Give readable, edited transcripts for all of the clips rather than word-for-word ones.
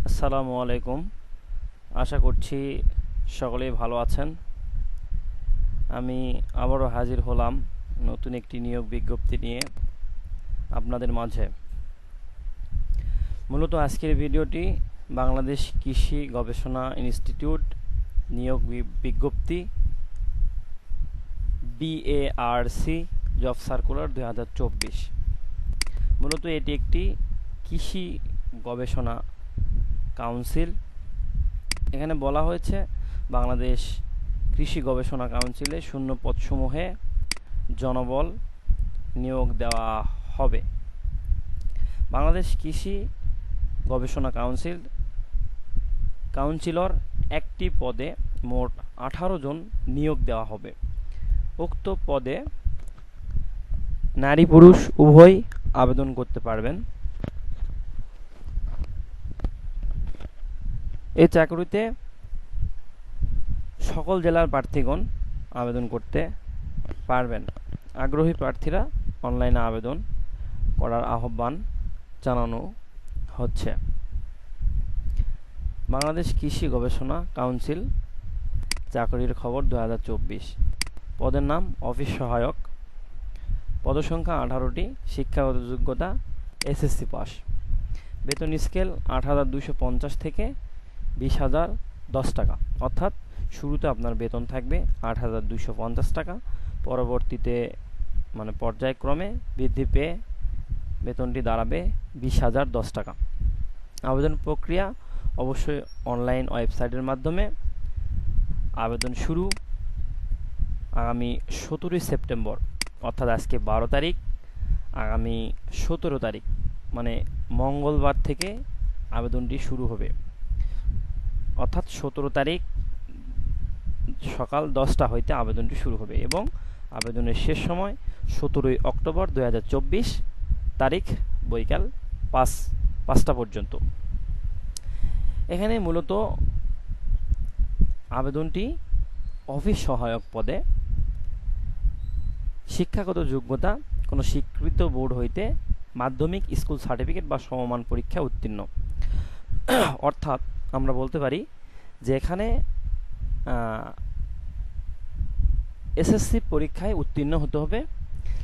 আসসালামু আলাইকুম। আশা করছি সকলেই ভালো আছেন। আমি আবারও হাজির হলাম নতুন একটি নিয়োগ বিজ্ঞপ্তি নিয়ে আপনাদের মাঝে। মূলত আজকের ভিডিওটি বাংলাদেশ কৃষি গবেষণা ইনস্টিটিউট নিয়োগ বিজ্ঞপ্তি BARC জব সার্কুলার 2024। মূলত এটি একটি কৃষি গবেষণা কাউন্সিল। এখানে বলা হয়েছে বাংলাদেশ কৃষি গবেষণা কাউন্সিলে শূন্য পদসমূহে জনবল নিয়োগ দেওয়া হবে। বাংলাদেশ কৃষি গবেষণা কাউন্সিলর একটি পদে মোট 18 জন নিয়োগ দেওয়া হবে। উক্ত পদে নারী পুরুষ উভয় আবেদন করতে পারবেন। এই চাকরিতে সকল জেলার প্রার্থীগণ আবেদন করতে পারবেন। আগ্রহী প্রার্থীরা অনলাইনে আবেদন করার আহ্বান জানানো হচ্ছে। বাংলাদেশ কৃষি গবেষণা কাউন্সিল চাকরির খবর 2024। পদের নাম অফিস সহায়ক। পদসংখ্যা 18টি। শিক্ষাগত যোগ্যতা SSC পাস। বেতন স্কেল 8,250 থেকে 20,010 টাকা, অর্থাৎ শুরুতে আপনার বেতন থাকবে 8,250 টাকা, পরবর্তীতে পর্যায়ক্রমে বৃদ্ধি পেয়ে বেতনটি দাঁড়াবে 20,010 টাকা। আবেদন প্রক্রিয়া অবশ্যই অনলাইন ওয়েবসাইটের মাধ্যমে। আবেদন শুরু আগামী 17 সেপ্টেম্বর, অর্থাৎ আজকে 12 তারিখ, আগামী 17 তারিখ মঙ্গলবার থেকে আবেদনটি শুরু হবে। অর্থাৎ 17 তারিখ সকাল 10টা হইতে আবেদনটি শুরু হবে এবং আবেদনের শেষ সময় 17 অক্টোবর 2024 তারিখ বৈকাল 5টা পর্যন্ত। এখানে মূলত আবেদনটি অফিস সহায়ক পদে। শিক্ষাগত যোগ্যতা কোনো স্বীকৃত বোর্ড হইতে মাধ্যমিক স্কুল সার্টিফিকেট বা সমমান পরীক্ষা উত্তীর্ণ। অর্থাৎ আমরা বলতে পারি যে এখানে SSC পরীক্ষায় উত্তীর্ণ হতে হবে।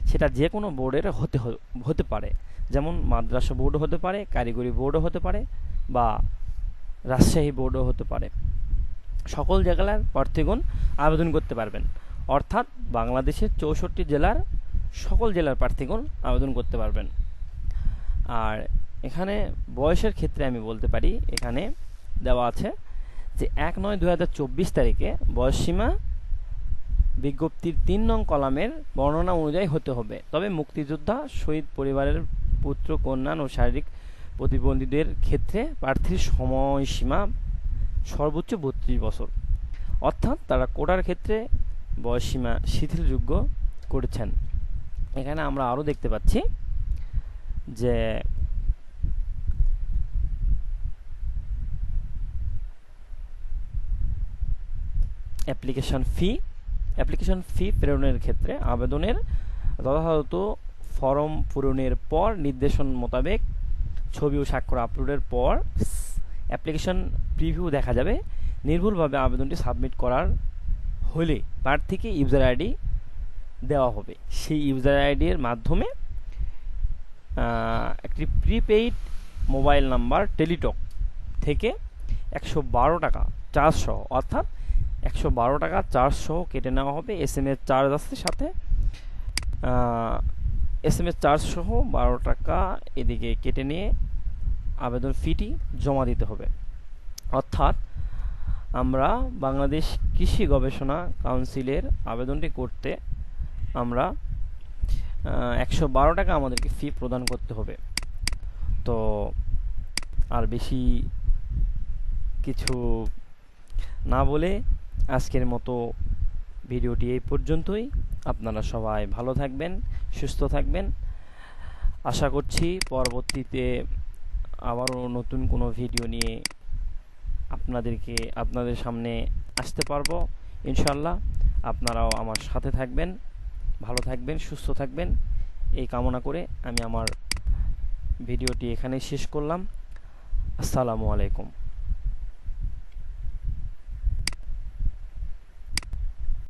সেটা যে কোনো বোর্ডের হতে পারে, যেমন মাদ্রাসা বোর্ডও হতে পারে, কারিগরি বোর্ডও হতে পারে বা রাজশাহী বোর্ডও হতে পারে। সকল জেলার প্রার্থীগণ আবেদন করতে পারবেন। অর্থাৎ বাংলাদেশের 64 জেলার সকল জেলার প্রার্থীগণ আবেদন করতে পারবেন। আর এখানে বয়সের ক্ষেত্রে আমি বলতে পারি, এখানে দেওয়া আছে যে 1/9/2024 তারিখে বয়সসীমা বিজ্ঞপ্তির 3 নং কলামের বর্ণনা অনুযায়ী হতে হবে। তবে মুক্তিযোদ্ধা, শহীদ পরিবারের পুত্র, কন্যা ও শারীরিক প্রতিবন্ধীদের ক্ষেত্রে প্রার্থীর সময়সীমা সর্বোচ্চ 32 বছর। অর্থাৎ তারা কোটার ক্ষেত্রে বয়সসীমা শিথিলযোগ্য করেছেন। এখানে আমরা আরও দেখতে পাচ্ছি যে অ্যাপ্লিকেশন ফি প্রেরণের ক্ষেত্রে আবেদনের যথাযথ ফরম পূরণের পর নির্দেশন মোতাবেক ছবি ও স্বাক্ষর আপলোডের পর অ্যাপ্লিকেশন প্রিভিউ দেখা যাবে। নির্ভুলভাবে আবেদনটি সাবমিট করার হলে প্রার্থীকে ইউজার আইডি দেওয়া হবে। সেই ইউজার আইডির মাধ্যমে একটি প্রিপেইড মোবাইল নাম্বার টেলিটক থেকে 112 টাকা চার্জ সহ, অর্থাৎ 112 টাকা চার্জ সহ কেটে নেওয়া হবে। SMS চার্জ আছে সাথে, SMS চার্জ সহ 12 টাকা এদিকে কেটে নিয়ে আবেদন ফিটি জমা দিতে হবে। অর্থাৎ আমরা বাংলাদেশ কৃষি গবেষণা কাউন্সিলের আবেদনটি করতে আমরা 112 টাকা আমাদেরকে ফি প্রদান করতে হবে। তো আর বেশি কিছু না বলে আজকের মতো ভিডিওটি এই পর্যন্তই। আপনারা সবাই ভালো থাকবেন, সুস্থ থাকবেন। আশা করছি পরবর্তীতে আবারও নতুন কোনো ভিডিও নিয়ে আপনাদের সামনে আসতে পারবো ইনশাল্লাহ। আপনারাও আমার সাথে থাকবেন, ভালো থাকবেন, সুস্থ থাকবেন, এই কামনা করে আমি আমার ভিডিওটি এখানেই শেষ করলাম। আসসালামু আলাইকুম।